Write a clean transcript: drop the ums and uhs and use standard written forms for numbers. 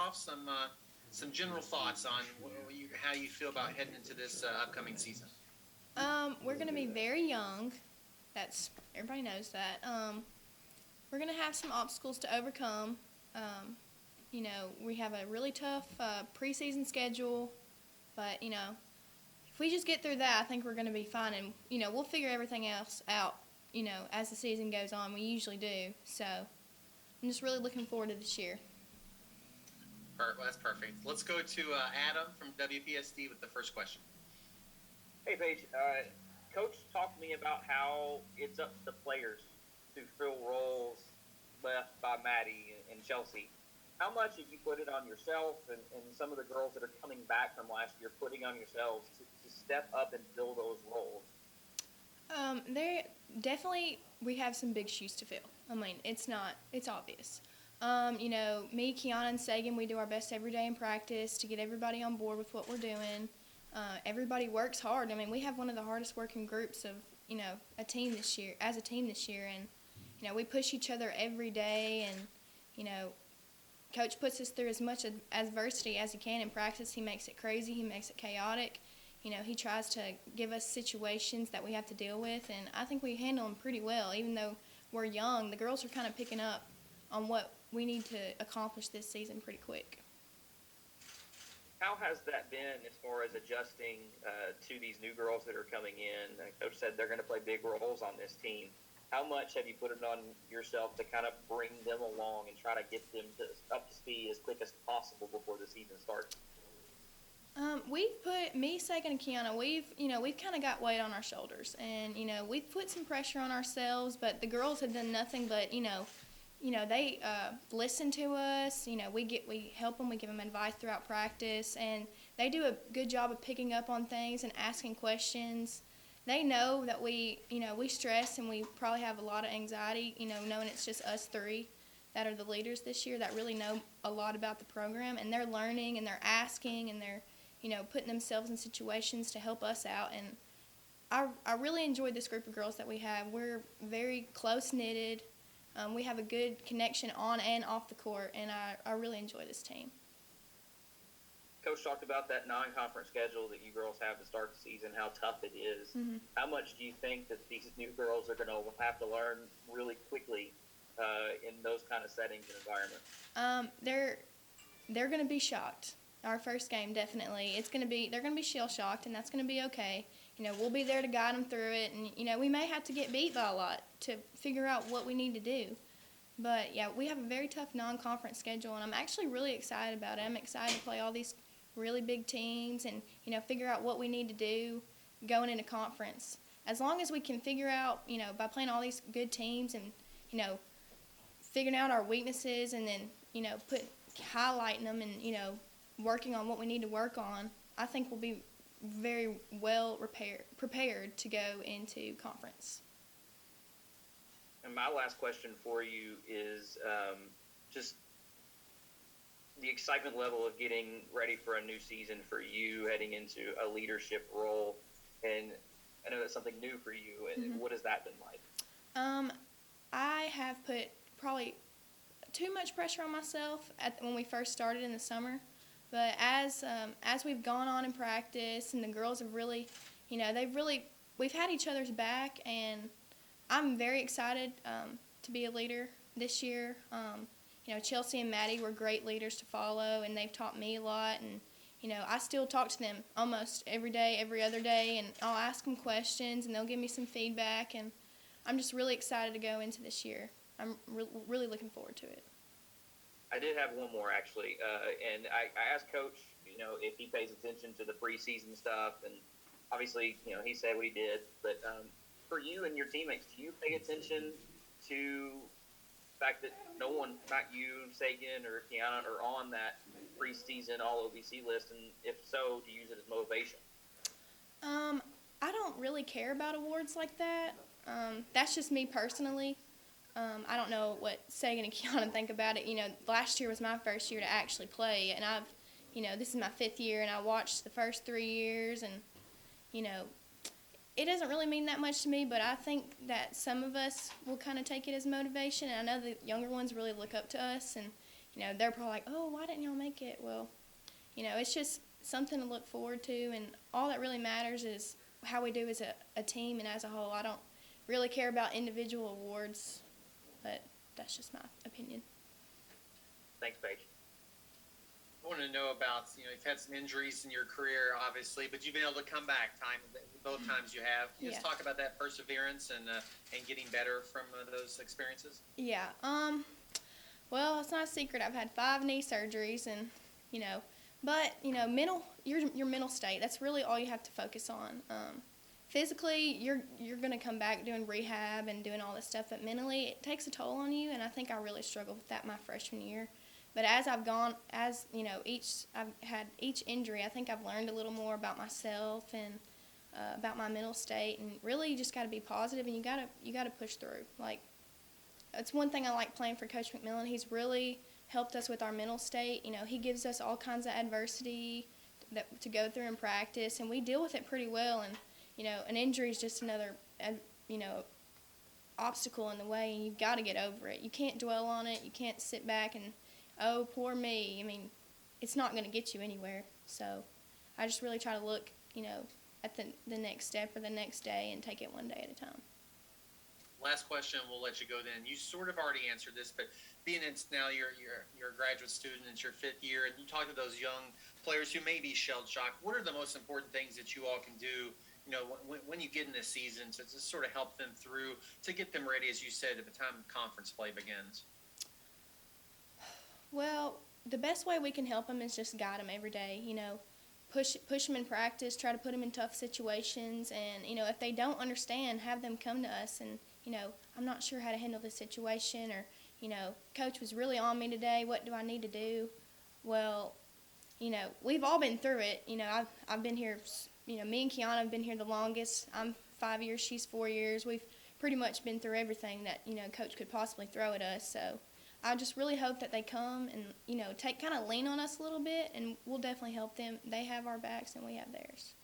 off some general thoughts on how you feel about heading into this upcoming season. We're going to be very young. Everybody knows that. We're going to have some obstacles to overcome. We have a really tough preseason schedule, but if we just get through that, I think we're going to be fine, and we'll figure everything else out. As the season goes on, we usually do. So I'm just really looking forward to this year. That's perfect. Let's go to Adam from WPSD with the first question. Hey, Paige. Coach talked to me about how it's up to the players to fill roles left by Maddie and Chelsea. How much have you put it on yourself and some of the girls that are coming back from last year putting on yourselves to step up and fill those roles? We have some big shoes to fill. I mean, it's obvious. Me, Kiana, and Sagan, we do our best every day in practice to get everybody on board with what we're doing. Everybody works hard. I mean, we have one of the hardest working groups of, a team this year, and, we push each other every day, and, Coach puts us through as much adversity as he can in practice. He makes it crazy. He makes it chaotic. He tries to give us situations that we have to deal with, and I think we handle them pretty well. Even though we're young, the girls are kind of picking up on what we need to accomplish this season pretty quick. How has that been as far as adjusting to these new girls that are coming in? Coach said they're going to play big roles on this team. How much have you put it on yourself to kind of bring them along and try to get them up to speed as quick as possible before the season starts? We've put me, Sagan, and Kiana. We've kind of got weight on our shoulders, and we've put some pressure on ourselves. But the girls have done nothing but they listen to us. We help them. We give them advice throughout practice, and they do a good job of picking up on things and asking questions. They know that we stress and we probably have a lot of anxiety, knowing it's just us three that are the leaders this year that really know a lot about the program, and they're learning and they're asking and they're, putting themselves in situations to help us out. And I really enjoyed this group of girls that we have. We're very close-knitted. We have a good connection on and off the court, and I really enjoy this team. Coach talked about that non-conference schedule that you girls have to start the season, how tough it is. Mm-hmm. How much do you think that these new girls are going to have to learn really quickly in those kind of settings and environments? They're going to be shocked. Our first game, definitely. They're going to be shell-shocked, and that's going to be okay. We'll be there to guide them through it, and, we may have to get beat by a lot to figure out what we need to do. But, yeah, we have a very tough non-conference schedule, and I'm actually really excited about it. I'm excited to play all these really big teams and, figure out what we need to do going into conference. As long as we can figure out, by playing all these good teams and, figuring out our weaknesses and then, highlighting them and, working on what we need to work on, I think we'll be very well prepared to go into conference. And my last question for you is just the excitement level of getting ready for a new season for you, heading into a leadership role. And I know that's something new for you. And mm-hmm. What has that been like? I have put probably too much pressure on myself when we first started in the summer. But as we've gone on in practice and the girls have really, we've had each other's back, and I'm very excited to be a leader this year. Chelsea and Maddie were great leaders to follow, and they've taught me a lot. And, I still talk to them almost every day, every other day, and I'll ask them questions, and they'll give me some feedback. And I'm just really excited to go into this year. I'm really looking forward to it. I did have one more, actually, and I asked Coach, if he pays attention to the preseason stuff, and obviously, he said what he did, but for you and your teammates, do you pay attention to the fact that no one, not you, Sagan, or Kiana, are on that preseason all-OVC list, and if so, do you use it as motivation? I don't really care about awards like that. That's just me personally. I don't know what Sagan and Kiana think about it. Last year was my first year to actually play, and this is my 5th year, and I watched the first 3 years, and, it doesn't really mean that much to me, but I think that some of us will kind of take it as motivation, and I know the younger ones really look up to us, and, they're probably like, oh, why didn't y'all make it? Well, it's just something to look forward to, and all that really matters is how we do as a team and as a whole. I don't really care about individual awards, but that's just my opinion. Thanks, Paige. I want to know about, you've had some injuries in your career, obviously, but you've been able to come back both times you have. Can you just talk about that perseverance and getting better from those experiences? Yeah. Well, it's not a secret. I've had 5 knee surgeries, and but your mental state. That's really all you have to focus on. Physically, you're gonna come back doing rehab and doing all this stuff, but mentally, it takes a toll on you. And I think I really struggled with that my freshman year. But as I've had each injury, I think I've learned a little more about myself and about my mental state. And really, you just got to be positive, and you got to push through. Like, it's one thing I like playing for Coach McMillan. He's really helped us with our mental state. He gives us all kinds of adversity to go through in practice, and we deal with it pretty well. And an injury is just another obstacle in the way, and you've got to get over it. You can't dwell on it. You can't sit back and, oh, poor me. I mean, it's not going to get you anywhere. So I just really try to look, at the next step or the next day and take it one day at a time. Last question, we'll let you go then. You sort of already answered this, but being now you're a graduate student, it's your 5th year, and you talk to those young players who may be shell-shocked. What are the most important things that you all can do, when you get in this season to just sort of help them through, to get them ready, as you said, at the time conference play begins? Well, the best way we can help them is just guide them every day, push them in practice, try to put them in tough situations, and, if they don't understand, have them come to us and, I'm not sure how to handle this situation, or, Coach was really on me today, what do I need to do? Well, we've all been through it. I've been here, me and Kiana have been here the longest. I'm 5 years, she's 4 years. We've pretty much been through everything that, Coach could possibly throw at us. So I just really hope that they come and, lean on us a little bit, and we'll definitely help them. They have our backs and we have theirs.